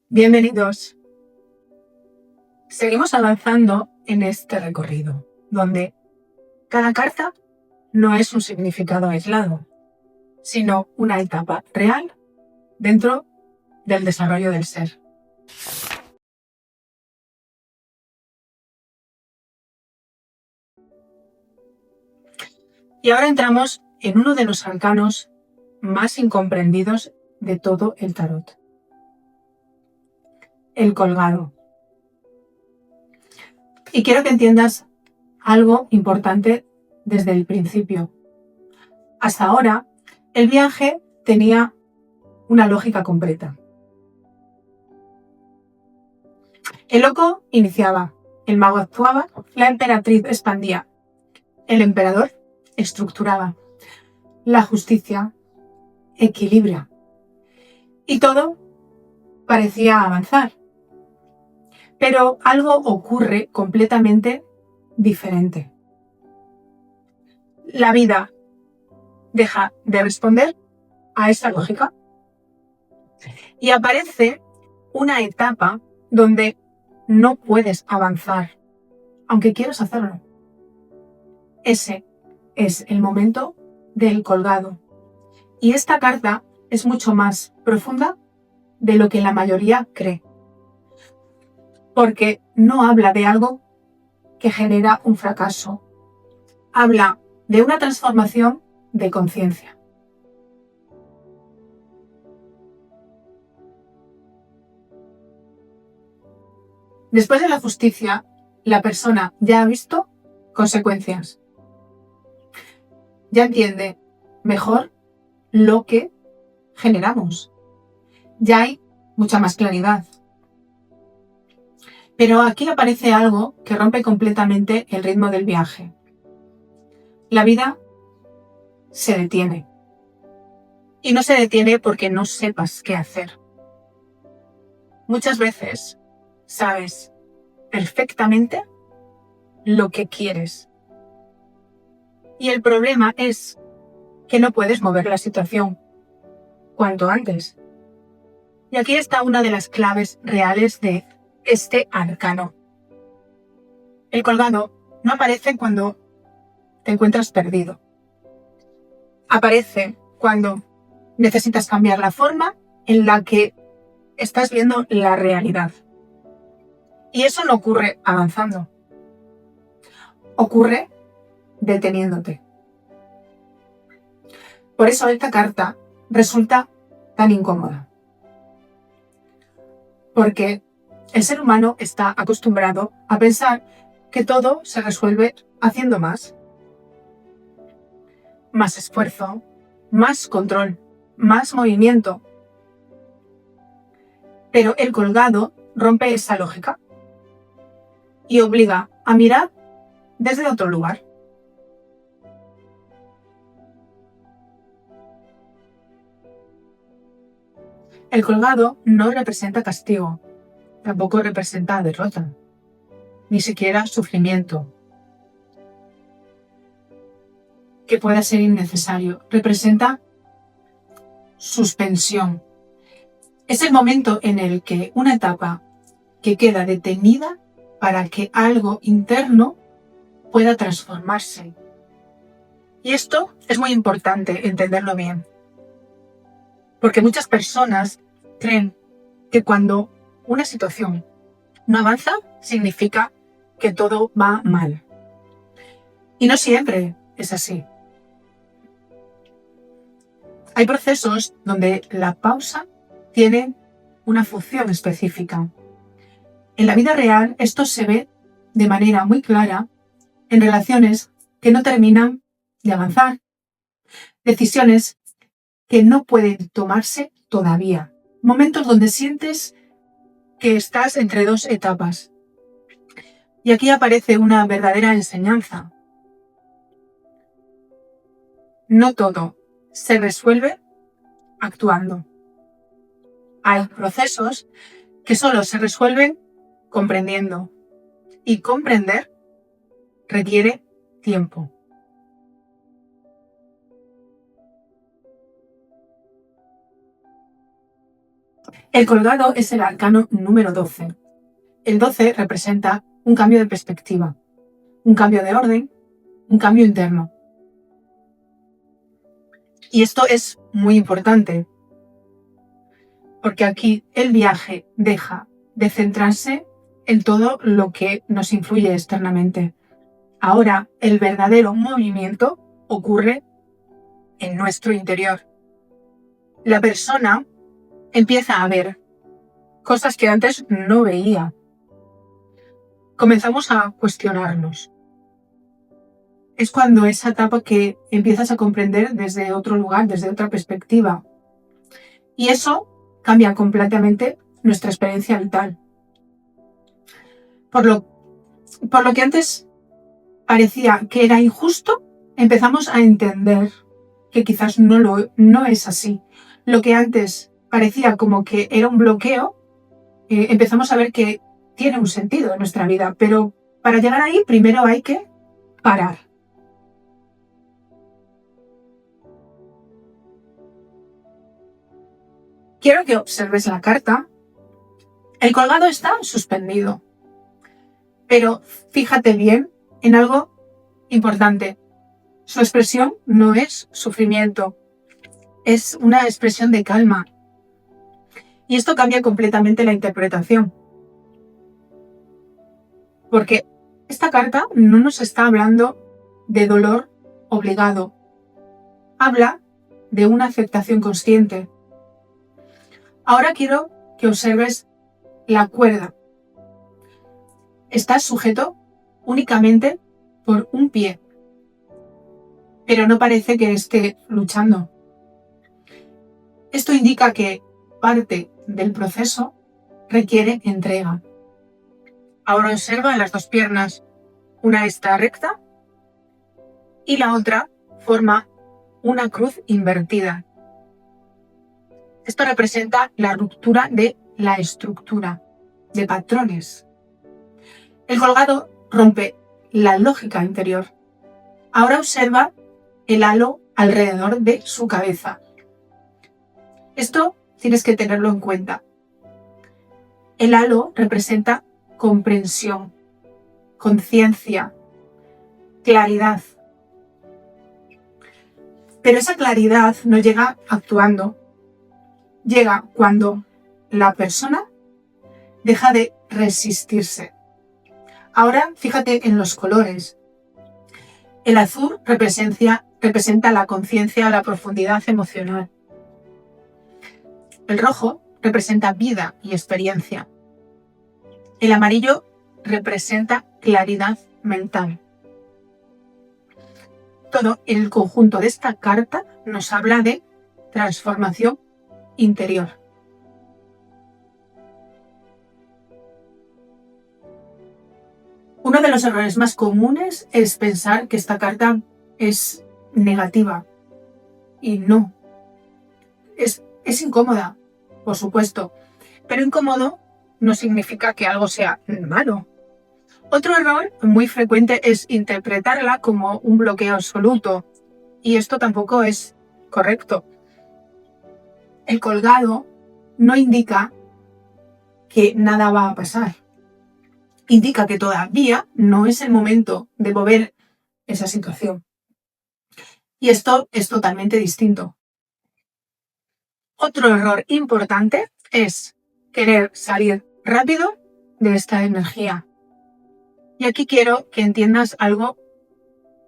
Bienvenidos. Seguimos avanzando en este recorrido, donde cada carta no es un significado aislado, sino una etapa real dentro del desarrollo del ser. Y ahora entramos en uno de los arcanos más incomprendidos de todo el tarot: el colgado. Y quiero que entiendas algo importante desde el principio. Hasta ahora, el viaje tenía una lógica completa. El loco iniciaba, el mago actuaba, la emperatriz expandía, el emperador estructuraba, la justicia equilibra. Y todo parecía avanzar. Pero algo ocurre completamente diferente. La vida deja de responder a esa lógica y aparece una etapa donde no puedes avanzar, aunque quieras hacerlo. Ese es el momento del colgado. Y esta carta es mucho más profunda de lo que la mayoría cree, porque no habla de algo que genera un fracaso. Habla de una transformación de conciencia. Después de la justicia, la persona ya ha visto consecuencias. Ya entiende mejor lo que generamos. Ya hay mucha más claridad. Pero aquí aparece algo que rompe completamente el ritmo del viaje. La vida se detiene. Y no se detiene porque no sepas qué hacer. Muchas veces sabes perfectamente lo que quieres. Y el problema es que no puedes mover la situación cuanto antes. Y aquí está una de las claves reales de este arcano. El colgado no aparece cuando te encuentras perdido. Aparece cuando necesitas cambiar la forma en la que estás viendo la realidad. Y eso no ocurre avanzando. Ocurre deteniéndote. Por eso esta carta resulta tan incómoda. Porque el ser humano está acostumbrado a pensar que todo se resuelve haciendo más. Más esfuerzo, más control, más movimiento. Pero el colgado rompe esa lógica y obliga a mirar desde otro lugar. El colgado no representa castigo, tampoco representa derrota, ni siquiera sufrimiento que pueda ser innecesario. Representa suspensión. Es el momento en el que una etapa que queda detenida para que algo interno pueda transformarse. Y esto es muy importante entenderlo bien, porque muchas personas creen que cuando una situación no avanza, significa que todo va mal. Y no siempre es así. Hay procesos donde la pausa tiene una función específica. En la vida real, esto se ve de manera muy clara en relaciones que no terminan de avanzar, decisiones que no pueden tomarse todavía, momentos donde sientes que estás entre dos etapas. Y aquí aparece una verdadera enseñanza. No todo se resuelve actuando. Hay procesos que solo se resuelven comprendiendo. Y comprender requiere tiempo. El colgado es el arcano número 12. El 12 representa un cambio de perspectiva, un cambio de orden, un cambio interno. Y esto es muy importante, porque aquí el viaje deja de centrarse en todo lo que nos influye externamente. Ahora el verdadero movimiento ocurre en nuestro interior. La persona empieza a ver cosas que antes no veía. Comenzamos a cuestionarnos. Es cuando esa etapa que empiezas a comprender desde otro lugar, desde otra perspectiva. Y eso cambia completamente nuestra experiencia vital. Por lo que antes parecía que era injusto, empezamos a entender que quizás no es así. Lo que antes parecía como que era un bloqueo, empezamos a ver que tiene un sentido en nuestra vida, pero para llegar ahí primero hay que parar. Quiero que observes la carta. El colgado está suspendido, pero fíjate bien en algo importante. Su expresión no es sufrimiento, es una expresión de calma. Y esto cambia completamente la interpretación. Porque esta carta no nos está hablando de dolor obligado. Habla de una aceptación consciente. Ahora quiero que observes la cuerda. Está sujeto únicamente por un pie, pero no parece que esté luchando. Esto indica que parte del proceso requiere entrega. Ahora observa las dos piernas. Una está recta y la otra forma una cruz invertida. Esto representa la ruptura de la estructura, de patrones. El colgado rompe la lógica interior. Ahora observa el halo alrededor de su cabeza. Esto tienes que tenerlo en cuenta. El halo representa comprensión, conciencia, claridad. Pero esa claridad no llega actuando. Llega cuando la persona deja de resistirse. Ahora fíjate en los colores. El azul representa la conciencia, la profundidad emocional. El rojo representa vida y experiencia. El amarillo representa claridad mental. Todo el conjunto de esta carta nos habla de transformación interior. Uno de los errores más comunes es pensar que esta carta es negativa. Y no. Es incómoda, por supuesto. Pero incómodo no significa que algo sea malo. Otro error muy frecuente es interpretarla como un bloqueo absoluto. Y esto tampoco es correcto. El colgado no indica que nada va a pasar. Indica que todavía no es el momento de mover esa situación. Y esto es totalmente distinto. Otro error importante es querer salir rápido de esta energía. Y aquí quiero que entiendas algo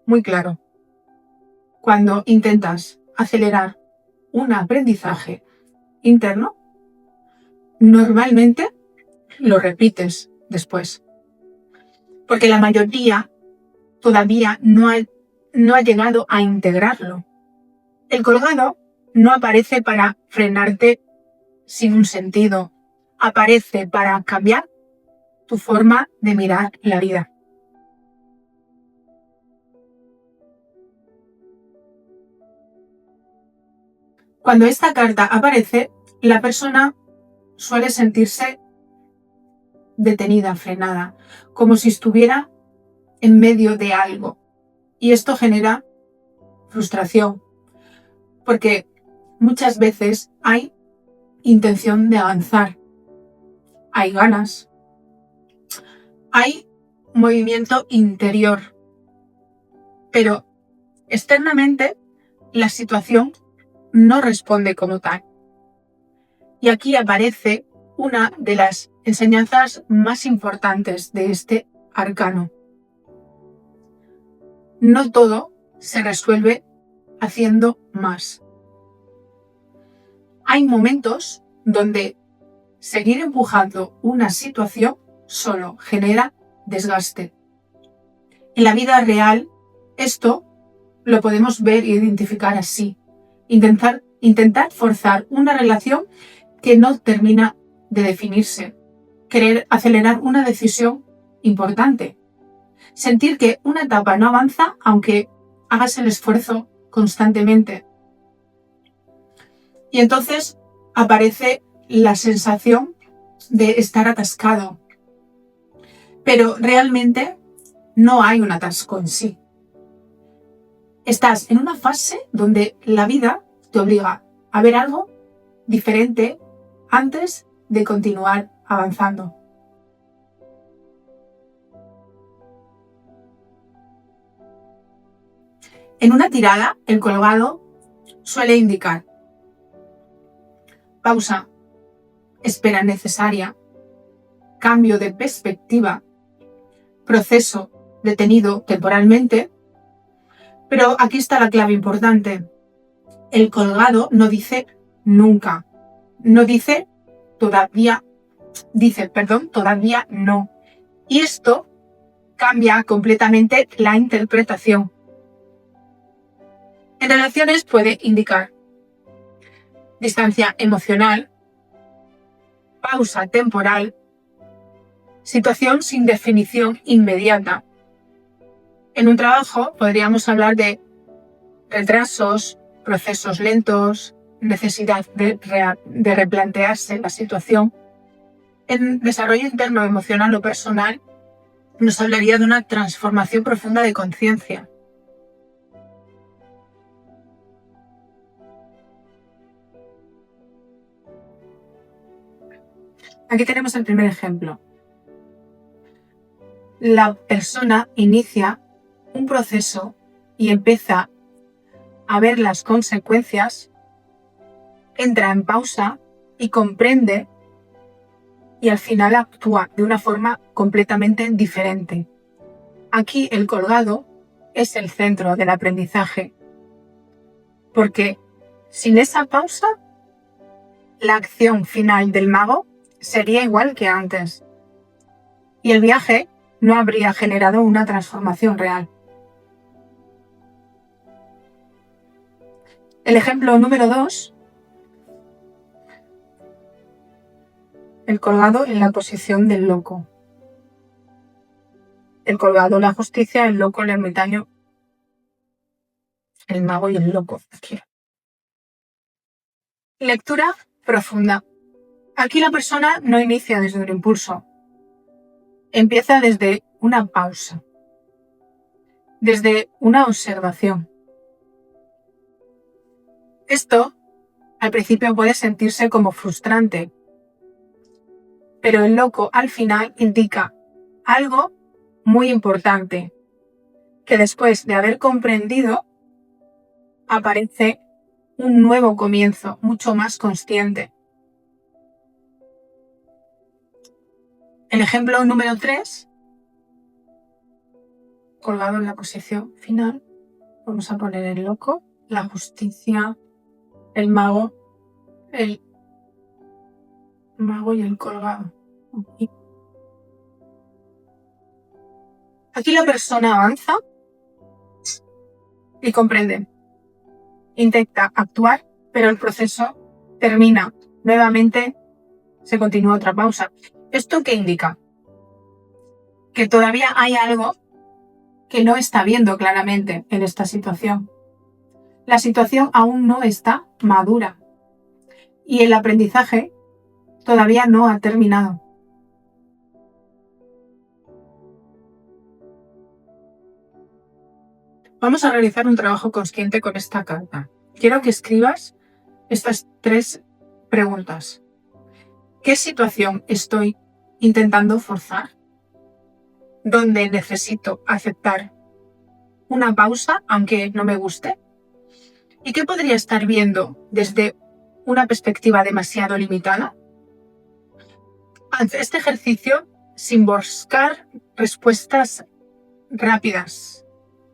muy claro. Cuando intentas acelerar un aprendizaje interno, normalmente lo repites después. Porque la mayoría todavía no ha llegado a integrarlo. El colgado no aparece para frenarte sin un sentido. Aparece para cambiar tu forma de mirar la vida. Cuando esta carta aparece, la persona suele sentirse detenida, frenada, como si estuviera en medio de algo. Y esto genera frustración, porque muchas veces hay intención de avanzar, hay ganas, hay movimiento interior, pero externamente la situación no responde como tal. Y aquí aparece una de las enseñanzas más importantes de este arcano. No todo se resuelve haciendo más. Hay momentos donde seguir empujando una situación solo genera desgaste. En la vida real, esto lo podemos ver e identificar así. Intentar forzar una relación que no termina de definirse. Querer acelerar una decisión importante. Sentir que una etapa no avanza aunque hagas el esfuerzo constantemente. Y entonces aparece la sensación de estar atascado. Pero realmente no hay un atasco en sí. Estás en una fase donde la vida te obliga a ver algo diferente antes de continuar avanzando. En una tirada, el colgado suele indicar pausa, espera necesaria, cambio de perspectiva, proceso detenido temporalmente, pero aquí está la clave importante. El colgado no dice nunca, no dice todavía, todavía no. Y esto cambia completamente la interpretación. En relaciones puede indicar distancia emocional, pausa temporal, situación sin definición inmediata. En un trabajo podríamos hablar de retrasos, procesos lentos, necesidad de replantearse la situación. En desarrollo interno, emocional o personal, nos hablaría de una transformación profunda de conciencia. Aquí tenemos el primer ejemplo. La persona inicia un proceso y empieza a ver las consecuencias, entra en pausa y comprende y al final actúa de una forma completamente diferente. Aquí el colgado es el centro del aprendizaje, porque sin esa pausa, la acción final del mago sería igual que antes y el viaje no habría generado una transformación real. El ejemplo número 2, el colgado en la posición del loco. El colgado, la justicia, el loco, el ermitaño, el mago y el loco. Aquí. Lectura profunda. Aquí la persona no inicia desde un impulso. Empieza desde una pausa, desde una observación. Esto al principio puede sentirse como frustrante, pero el loco al final indica algo muy importante, que después de haber comprendido aparece un nuevo comienzo, mucho más consciente. El ejemplo número 3, colgado en la posición final, vamos a poner el loco, la justicia, el mago y el colgado. Aquí la persona avanza y comprende. Intenta actuar, pero el proceso termina. Nuevamente se continúa otra pausa. ¿Esto qué indica? Que todavía hay algo que no está viendo claramente en esta situación. La situación aún no está madura y el aprendizaje todavía no ha terminado. Vamos a realizar un trabajo consciente con esta carta. Quiero que escribas estas 3 preguntas. ¿Qué situación estoy intentando forzar? ¿Dónde necesito aceptar una pausa aunque no me guste? ¿Y qué podría estar viendo desde una perspectiva demasiado limitada? Haz este ejercicio sin buscar respuestas rápidas.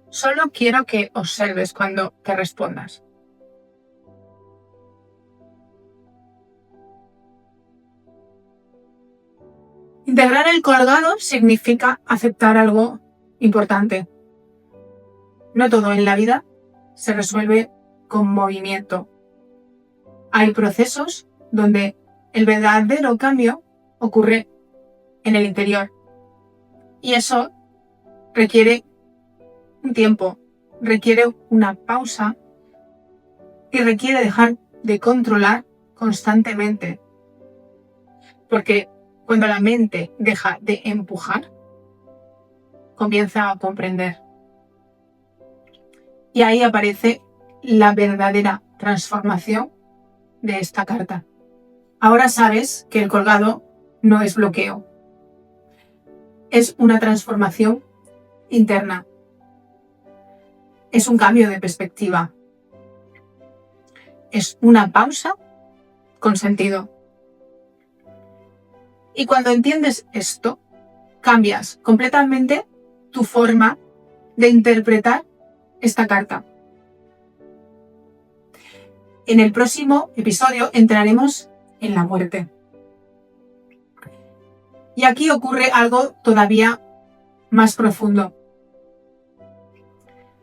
Solo quiero que observes cuando te respondas. Integrar el colgado significa aceptar algo importante. No todo en la vida se resuelve con movimiento. Hay procesos donde el verdadero cambio ocurre en el interior. Y eso requiere un tiempo, requiere una pausa y requiere dejar de controlar constantemente. Porque cuando la mente deja de empujar, comienza a comprender. Y ahí aparece la verdadera transformación de esta carta. Ahora sabes que el colgado no es bloqueo. Es una transformación interna. Es un cambio de perspectiva. Es una pausa con sentido. Y cuando entiendes esto, cambias completamente tu forma de interpretar esta carta. En el próximo episodio entraremos en la muerte. Y aquí ocurre algo todavía más profundo.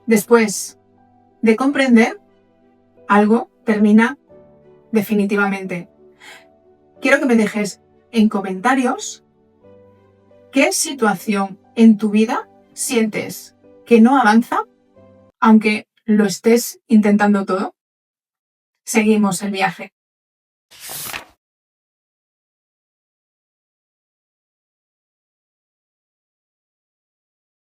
Después de comprender, algo termina definitivamente. Quiero que me dejes en comentarios qué situación en tu vida sientes que no avanza, aunque lo estés intentando todo. Seguimos el viaje.